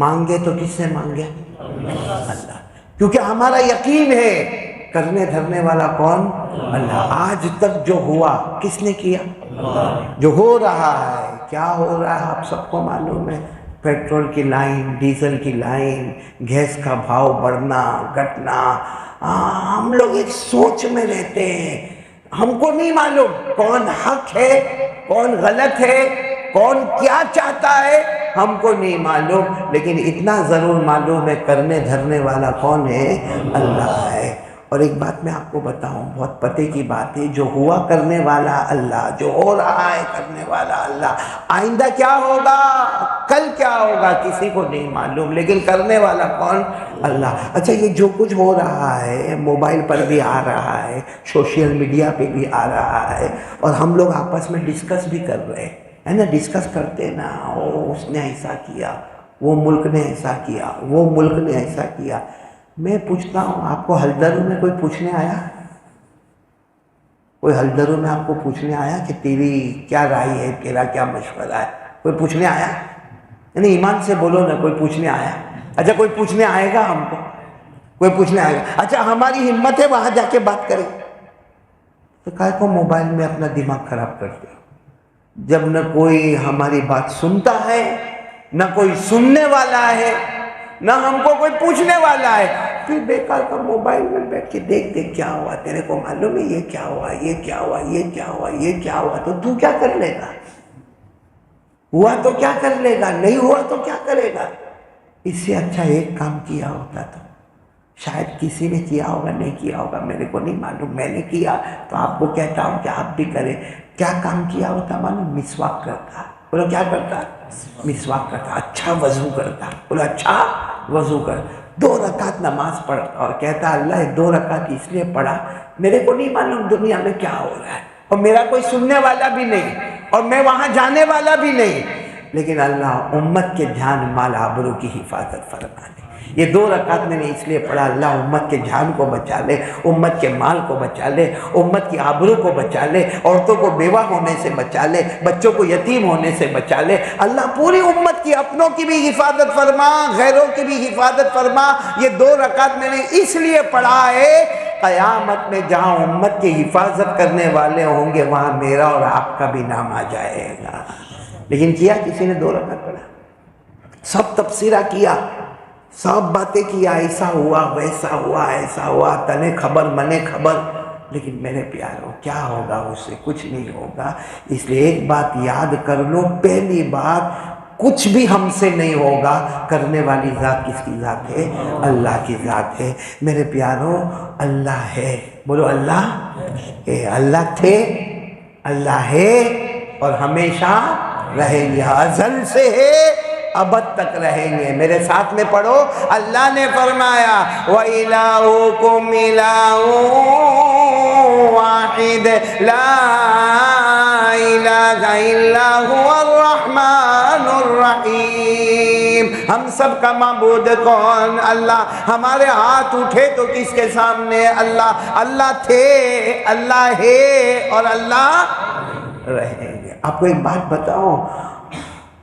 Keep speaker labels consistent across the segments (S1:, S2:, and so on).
S1: مانگے تو کس سے مانگے؟ اللہ. کیونکہ ہمارا یقین ہے کرنے دھرنے والا کون؟ اللہ. آج تک جو ہوا کس نے کیا؟ جو ہو رہا ہے کیا ہو رہا ہے آپ سب کو معلوم ہے. پیٹرول کی لائن، ڈیزل کی لائن، گیس کا بھاؤ بڑھنا گھٹنا. ہم لوگ ایک سوچ میں رہتے ہیں. ہم کو نہیں معلوم کون حق ہے کون غلط ہے کون کیا چاہتا ہے، ہم کو نہیں معلوم. لیکن اتنا ضرور معلوم ہے کرنے دھرنے والا کون ہے؟ اللہ ہے. اور ایک بات میں آپ کو بتاؤں، بہت پتے کی بات ہے، جو ہوا کرنے والا اللہ، جو ہو رہا ہے کرنے والا اللہ، آئندہ کیا ہوگا کل کیا ہوگا کسی کو نہیں معلوم، لیکن کرنے والا کون؟ اللہ. اچھا یہ جو کچھ ہو رہا ہے موبائل پر بھی آ رہا ہے، سوشل میڈیا پہ بھی آ رہا ہے، اور ہم لوگ آپس میں ڈسکس بھی کر رہے ہیں نا، ڈسکس کرتے نا، اس نے ایسا کیا، وہ ملک نے ایسا کیا، وہ ملک نے ایسا کیا. میں پوچھتا ہوں آپ کو حلدرو میں کوئی پوچھنے آیا؟ کوئی حلدرو میں آپ کو پوچھنے آیا کہ تیری کیا رائے ہے، تیرا کیا مشورہ ہے؟ کوئی پوچھنے آیا؟ یعنی ایمان سے بولو نا، کوئی پوچھنے آیا؟ اچھا کوئی پوچھنے آئے گا ہم کو؟ کوئی پوچھنے آئے گا؟ اچھا ہماری ہمت ہے وہاں جا کے بات کریں تو کائے کو موبائل میں اپنا دماغ خراب کرتے ہو؟ جب نہ کوئی ہماری بات سنتا ہے، نہ کوئی سننے والا ہے، نہ ہم کو کوئی پوچھنے والا ہے، پھر بیکار کا موبائل میں بیٹھ کے دیکھ کیا ہوا، تیرے کو معلوم ہے یہ کیا ہوا، یہ کیا ہوا، یہ کیا ہوا، یہ کیا ہوا، تو کیا کر لے گا؟ ہوا تو کیا کر لے گا، نہیں ہوا تو کیا کرے گا؟ اس سے اچھا ایک کام کیا ہوتا تو شاید کسی نے کیا ہوگا، نہیں کیا ہوگا میرے کو نہیں معلوم، میں نے کیا تو آپ کو کہتا ہوں کہ آپ بھی کریں. کیا کام کیا ہوتا معلوم؟ مسواک کرتا. بولو کیا کرتا؟ مسواک کرتا. اچھا وضو کرتا. بولو اچھا وضو کر. 2 رکعت نماز پڑھتا اور کہتا اللہ یہ 2 رکعت اس لیے پڑھا، میرے کو نہیں معلوم دنیا میں کیا ہو رہا ہے، اور میرا کوئی سننے والا بھی نہیں، اور میں وہاں جانے والا بھی نہیں، لیکن اللہ امت کے جان مال آبرو کی حفاظت فرما لے. یہ 2 رکعت میں نے اس لیے پڑھا اللہ امت کے جان کو بچا لے، امت کے مال کو بچا لے، امت کی آبرو کو بچا لے، عورتوں کو بیوہ ہونے سے بچا لے، بچوں کو یتیم ہونے سے بچا لے. اللہ پوری امت کی، اپنوں کی بھی حفاظت فرما، غیروں کی بھی حفاظت فرما. یہ 2 رکعت میں نے اس لیے پڑھا ہے قیامت میں جہاں امت کی حفاظت کرنے والے ہوں گے وہاں میرا اور آپ کا بھی نام آ جائے گا. لیکن کیا کسی نے 2 رکعت پڑھا؟ سب تبصرہ کیا، سب باتیں کیا، ایسا ہوا ویسا ہوا ایسا ہوا، تنے خبر منے خبر، لیکن میرے پیاروں کیا ہوگا اس سے؟ کچھ نہیں ہوگا. اس لیے ایک بات یاد کر لو، پہلی بات کچھ بھی ہم سے نہیں ہوگا. کرنے والی ذات کس کی ذات ہے؟ اللہ کی ذات ہے. میرے پیاروں اللہ ہے. بولو اللہ ہے. اللہ تھے، اللہ ہے اور ہمیشہ رہیں گے. ازل سے ہے ابد تک رہیں گے. میرے ساتھ میں پڑھو، اللہ نے فرمایا وَإِلَٰهُكُمْ إِلَٰهٌ وَاحِدٌ لَا إِلَٰهَ إِلَّا هُوَ الرَّحْمَٰنُ الرَّحِيمُ. ہم سب کا معبود کون؟ اللہ. ہمارے ہاتھ اٹھے تو کس کے سامنے؟ اللہ. اللہ تھے، اللہ ہے اور اللہ رہیں گے. آپ کو ایک بات بتاؤں،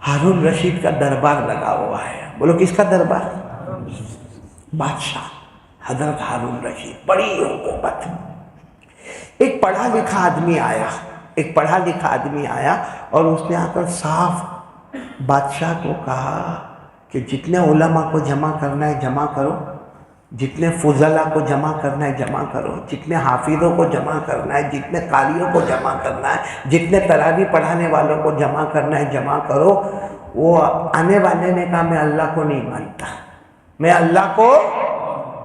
S1: ہارون رشید کا دربار لگا ہوا ہے. بولو کس کا دربار؟ بادشاہ حضرت ہارون رشید. بڑی حکومت. ایک پڑھا لکھا آدمی آیا اور اس نے آ کر صاف بادشاہ کو کہا کہ جتنے علماء کو جمع کرنا ہے جمع کرو، جتنے فضلاء کو جمع کرنا ہے جمع کرو، جتنے حافظوں کو جمع کرنا ہے، جتنے قاریوں کو جمع کرنا ہے، جتنے تراویح پڑھانے والوں کو جمع کرنا ہے جمع کرو. وہ آنے والے نے کہا میں اللہ کو نہیں مانتا، میں اللہ کو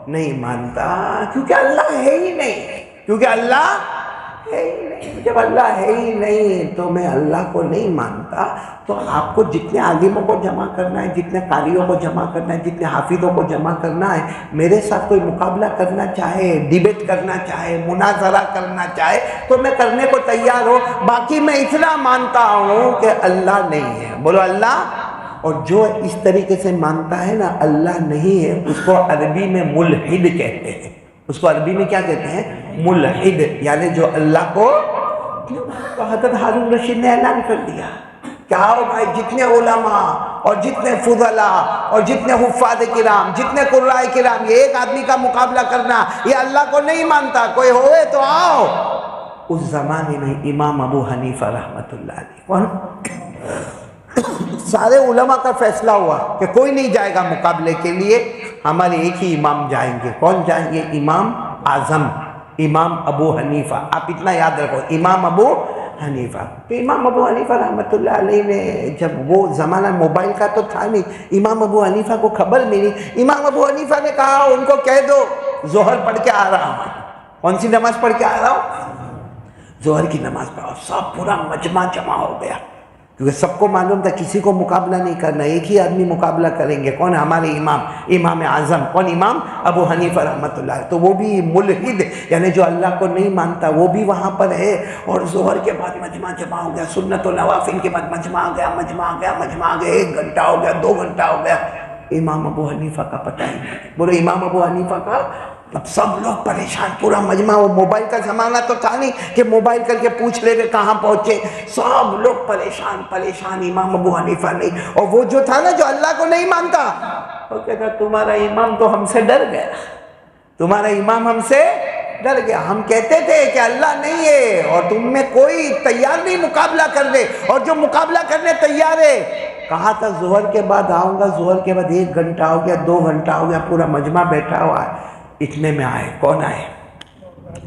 S1: نہیں مانتا، کیونکہ اللہ ہے ہی نہیں. کیونکہ اللہ ہے ہی نہیں. جب اللہ ہے ہی نہیں تو میں اللہ کو نہیں مانتا. تو آپ کو جتنے عالموں کو جمع کرنا ہے، جتنے قاریوں کو جمع کرنا ہے، جتنے حافظوں کو جمع کرنا ہے، میرے ساتھ کوئی مقابلہ کرنا چاہے، ڈیبیٹ کرنا چاہے، مناظرہ کرنا چاہے تو میں کرنے کو تیار ہوں. باقی میں اتنا مانتا ہوں کہ اللہ نہیں ہے. بولو اللہ. اور جو اس طریقے سے مانتا ہے نا اللہ نہیں ہے، اس کو عربی میں ملحد کہتے ہیں. اس کو عربی میں کیا کہتے ہیں؟ ملحد. یعنی جو اللہ کو. تو حضرت ہارون رشید نے اعلان کر دیا کیا ہو بھائی، جتنے علماء اور جتنے فضلا اور جتنے حفاظ کرام، جتنے قرائے کرام، یہ ایک آدمی کا مقابلہ کرنا یہ اللہ کو نہیں مانتا. کوئی ہوئے تو آؤ. اس زمانے میں امام ابو حنیفہ رحمۃ اللہ علیہ کون سارے علماء کا فیصلہ ہوا کہ کوئی نہیں جائے گا مقابلے کے لیے، ہمارے ایک ہی امام جائیں گے. کون جائیں گے؟ امام اعظم امام ابو حنیفہ. آپ اتنا یاد رکھو، امام ابو حنیفہ. تو امام ابو حنیفہ رحمۃ اللہ علیہ نے جب وہ زمانہ موبائل کا تو تھا نہیں، امام ابو حنیفہ کو خبر ملی. امام ابو حنیفہ نے کہا ان کو کہہ دو ظہر پڑھ کے آ رہا ہوں. کون سی نماز پڑھ کے آ رہا ہوں؟ ظہر کی نماز پڑھا. سب پورا مجمع جمع ہو گیا، کیونکہ سب کو معلوم تھا کسی کو مقابلہ نہیں کرنا، ایک ہی آدمی مقابلہ کریں گے. کون؟ ہمارے امام اعظم. کون؟ امام ابو حنیفہ رحمۃ اللہ. تو وہ بھی ملحد، یعنی جو اللہ کو نہیں مانتا، وہ بھی وہاں پر ہے. اور ظہر کے بعد مجمع جمع ہو گیا، سنت و نوافل کے بعد مجمع آ گیا. 1 گھنٹہ ہو گیا، 2 گھنٹہ ہو گیا. امام ابو حنیفہ کا پتہ ہی نہیں. بولے امام ابو حنیفہ کا. اب سب لوگ پریشان، پورا مجمع. وہ موبائل کا زمانہ تو تھا نہیں کہ موبائل کر کے پوچھ لے کہ کہاں پہنچے. سب لوگ پریشان. امام ابو حنیفہ نہیں. اور وہ جو تھا نا جو اللہ کو نہیں مانتا، وہ کہتا تمہارا امام تو ہم سے ڈر گیا، تمہارا امام ہم سے ڈر گیا. ہم کہتے تھے کہ اللہ نہیں ہے اور تم میں کوئی تیار نہیں مقابلہ کرنے، اور جو مقابلہ کرنے تیار ہے. کہا تھا ظہر کے بعد آؤں گا، ظہر کے بعد 1 گھنٹہ ہو گیا، 2 گھنٹہ ہو گیا، پورا مجمع بیٹھا ہوا ہے. اتنے میں آئے. کون آئے؟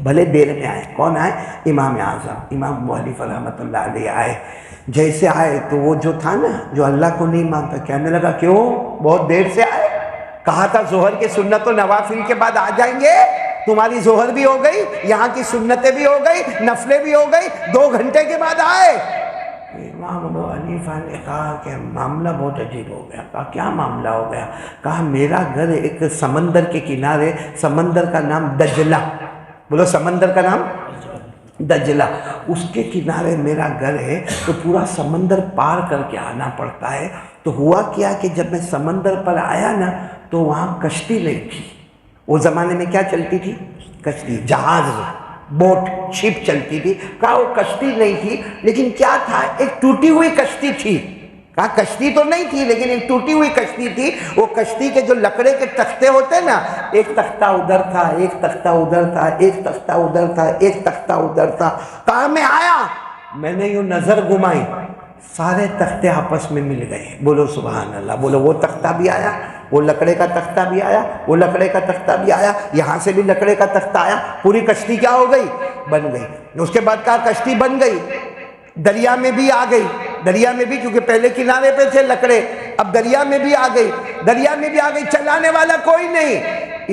S1: بھلے دیر میں آئے. کون آئے؟ امام اعظم امام ابو حنیفہ رحمۃ اللہ علیہ آئے. جیسے آئے تو وہ جو تھا نا جو اللہ کو نہیں مانتا، کہنے لگا کیوں بہت دیر سے آئے؟ کہا تھا ظہر کے سنت و نوافل کے بعد آ جائیں گے. تمہاری ظہر بھی ہو گئی، یہاں کی سنتیں بھی ہو گئی، نفلیں بھی ہو گئی، 2 گھنٹے کے بعد آئے. امام ابو حنیفہ نے کہا کہ معاملہ بہت عجیب ہو گیا. کہا کیا معاملہ ہو گیا؟ کہا میرا گھر ایک سمندر کے کنارے، سمندر کا نام دجلہ. بولو سمندر کا نام دجلہ. اس کے کنارے میرا گھر ہے، تو پورا سمندر پار کر کے آنا پڑتا ہے. تو ہوا کیا کہ جب میں سمندر پر آیا نا تو وہاں کشتی نہیں تھی. وہ زمانے میں کیا چلتی تھی؟ کشتی، جہاز، بوٹ، شپ چلتی تھی. کہا وہ کشتی نہیں تھی، لیکن کیا تھا؟ ایک ٹوٹی ہوئی کشتی تھی. کہا کشتی تو نہیں تھی لیکن ایک ٹوٹی ہوئی کشتی تھی. وہ کشتی کے جو لکڑے کے تختے ہوتے نا، ایک تختہ ادھر تھا، ایک تختہ ادھر تھا، ایک تختہ ادھر تھا، ایک تختہ ادھر تھا. کہا میں آیا، میں نے یوں نظر گھمائی، سارے تختے آپس میں مل گئے. بولو سبحان اللہ. بولو وہ تختہ بھی آیا، وہ لکڑے کا تختہ بھی آیا، وہ لکڑے کا تختہ بھی آیا، یہاں سے بھی لکڑے کا تختہ آیا. پوری کشتی کیا ہو گئی؟ بن گئی. اس کے بعد کہا کشتی بن گئی، دریا میں بھی آ گئی. دریا میں بھی، کیونکہ پہلے کنارے پہ تھے لکڑے، اب دریا میں بھی آ گئی. دریا میں بھی آ گئی، چلانے والا کوئی نہیں.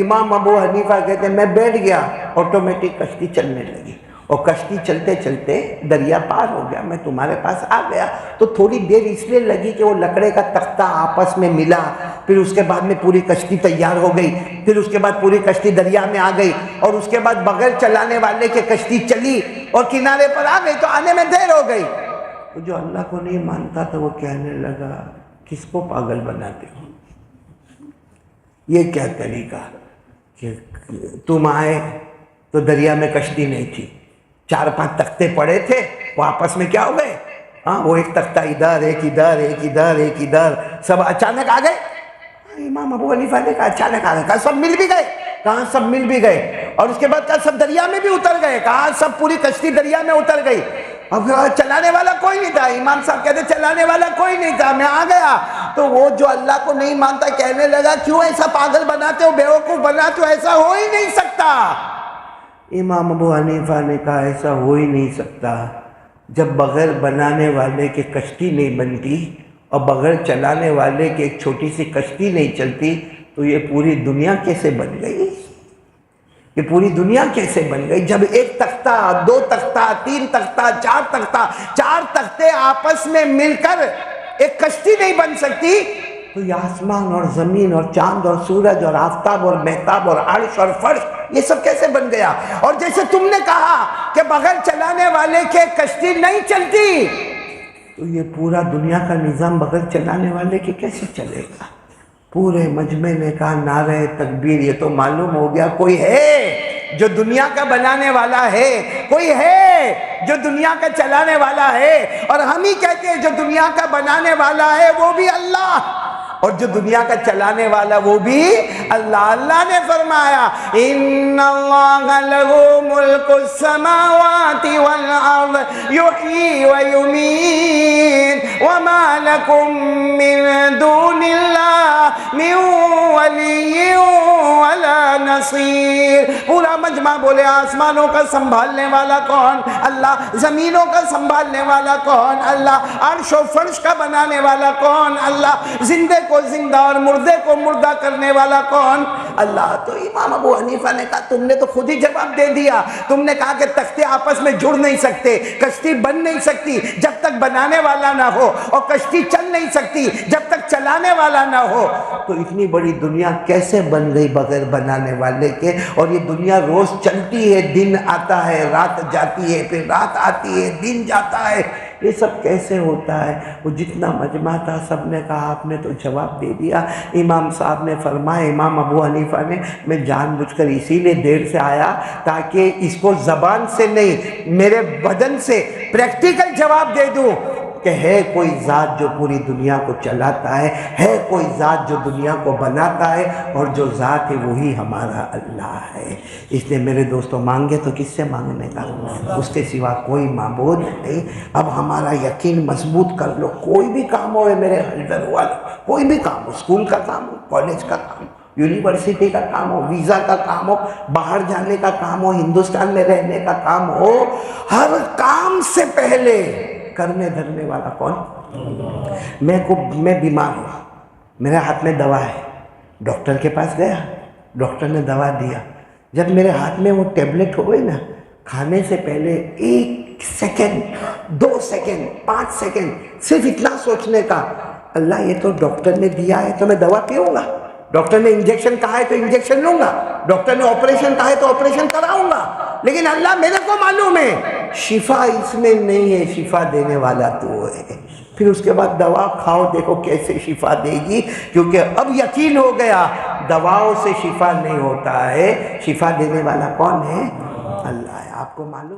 S1: امام ابو حنیفہ کہتے ہیں میں بیٹھ گیا، آٹومیٹک کشتی چلنے لگی. اور کشتی چلتے چلتے دریا پار ہو گیا، میں تمہارے پاس آ گیا. تو تھوڑی دیر اس لیے لگی کہ وہ لکڑے کا تختہ آپس میں ملا. پھر اس کے بعد میں پوری کشتی تیار ہو گئی. پھر اس کے بعد پوری کشتی دریا میں آ گئی. اور اس کے بعد بغیر چلانے والے کے کشتی چلی اور کنارے پر آ گئی. تو آنے میں دیر ہو گئی. تو جو اللہ کو نہیں مانتا تھا وہ کہنے لگا کس کو پاگل بناتے ہو؟ یہ کیا طریقہ کہ تم آئے تو دریا میں کشتی نہیں تھی، 4-5 تختے پڑے تھے، وہ آپس میں کیا ہو گئے؟ ہاں، وہ ایک تختہ ادھر، ایک ادھر، ایک ادھر، ایک ادھر، سب اچانک آ گئے. امام ابو حنیفہ نے کہا اچانک آ گئے. کہا سب مل بھی گئے. کہاں سب مل بھی گئے. اور اس کے بعد کہا سب دریا میں بھی اتر گئے. کہا سب پوری کشتی دریا میں اتر گئی. اب چلانے والا کوئی نہیں تھا. امام صاحب کہتے چلانے والا کوئی نہیں تھا، میں آ گیا. تو وہ جو اللہ کو نہیں مانتا کہنے لگا کیوں ایسا پاگل بناتے ہو، بیوقوف بناتے ہو، ایسا ہو ہی نہیں سکتا. امام ابو حنیفہ نے کہا ایسا ہو ہی نہیں سکتا. جب بغیر بنانے والے کے کشتی نہیں بنتی اور بغیر چلانے والے کی ایک چھوٹی سی کشتی نہیں چلتی، تو یہ پوری دنیا کیسے بن گئی؟ یہ پوری دنیا کیسے بن گئی؟ جب ایک تختہ، 2 تختہ، 3 تختہ، 4 تختہ، 4 تختے آپس میں مل کر ایک کشتی نہیں بن سکتی، تو یہ آسمان اور زمین اور چاند اور سورج اور آفتاب اور مہتاب اور عرش اور فرش یہ سب کیسے بن گیا؟ اور جیسے تم نے کہا کہ بغیر چلانے والے کے کشتی نہیں چلتی، تو یہ پورا دنیا کا نظام بغیر چلانے والے کے کیسے چلے گا؟ پورے مجمع نے کہا نعرہ تکبیر. یہ تو معلوم ہو گیا کوئی ہے جو دنیا کا بنانے والا ہے، کوئی ہے جو دنیا کا چلانے والا ہے. اور ہم ہی کہتے کہ جو دنیا کا بنانے والا ہے وہ بھی اللہ اور جو دنیا کا چلانے والا وہ بھی اللہ. اللہ نے فرمایا ان اللہ لہو ملک السماوات والارض یحیی ویمیت وما لکم من دون اللہ من ولی ولا نصیر. پورا مجمع بولے آسمانوں کا سنبھالنے والا کون؟ اللہ. زمینوں کا سنبھالنے والا کون؟ اللہ. عرش و فرش کا بنانے والا کون؟ اللہ. زندے کو زندہ اور مردے کو مردہ کرنے والا کون؟ اللہ. تو امام ابو حنیفہ نے کہا تم نے تو خود ہی جواب دے دیا. تم نے کہا کہ تختے آپس میں جڑ نہیں سکتے, کشتی بن نہیں سکتی جب تک بنانے والا نہ ہو, اور کشتی چل نہیں سکتی جب تک چلانے والا نہ ہو. تو اتنی بڑی دنیا کیسے بن گئی بغیر بنانے والے کے؟ اور یہ دنیا روز چلتی ہے, دن آتا ہے رات جاتی ہے, پھر رات آتی ہے دن جاتا ہے. یہ سب کیسے ہوتا ہے؟ وہ جتنا مجمع تھا سب نے کہا آپ نے تو جواب دے دیا. امام صاحب نے فرمایا, امام ابو حنیفہ نے, میں جان بوجھ کر اسی لیے دیر سے آیا تاکہ اس کو زبان سے نہیں میرے بدن سے پریکٹیکل جواب دے دوں کہ ہے کوئی ذات جو پوری دنیا کو چلاتا ہے کوئی ذات جو دنیا کو بناتا ہے, اور جو ذات ہے وہی ہمارا اللہ ہے. اس نے میرے دوستوں مانگے تو کس سے مانگنے کا؟ اس کے سوا کوئی معبود نہیں. اب ہمارا یقین مضبوط کر لو. کوئی بھی کام ہو میرے حضرت والے, کوئی بھی کام ہو, اسکول کا کام ہو, کالج کا کام ہو, یونیورسٹی کا کام ہو, ویزا کا کام ہو, باہر جانے کا کام ہو, ہندوستان میں رہنے کا کام ہو, ہر کام سے پہلے کرنے دھرنے والا کون؟ میں بیمار ہوں, میرے ہاتھ میں دوا ہے, ڈاکٹر کے پاس گیا, ڈاکٹر نے دوا دیا. جب میرے ہاتھ میں وہ ٹیبلٹ ہو گئی نا, کھانے سے پہلے 1 سیکنڈ 2 سیکنڈ 5 سیکنڈ صرف اتنا سوچنے کا, اللہ یہ تو ڈاکٹر نے دیا ہے تو میں دوا پیوں گا, ڈاکٹر نے انجیکشن کہا ہے تو انجیکشن لوں گا, ڈاکٹر نے آپریشن کہا ہے تو آپریشن کراؤں گا. لیکن اللہ میرے کو معلوم ہے شفا اس میں نہیں ہے, شفا دینے والا تو ہے. پھر اس کے بعد دوا کھاؤ, دیکھو کیسے شفا دے گی, کیونکہ اب یقین ہو گیا دواؤں سے شفا نہیں ہوتا ہے, شفا دینے والا کون ہے؟ اللہ ہے. آپ کو معلوم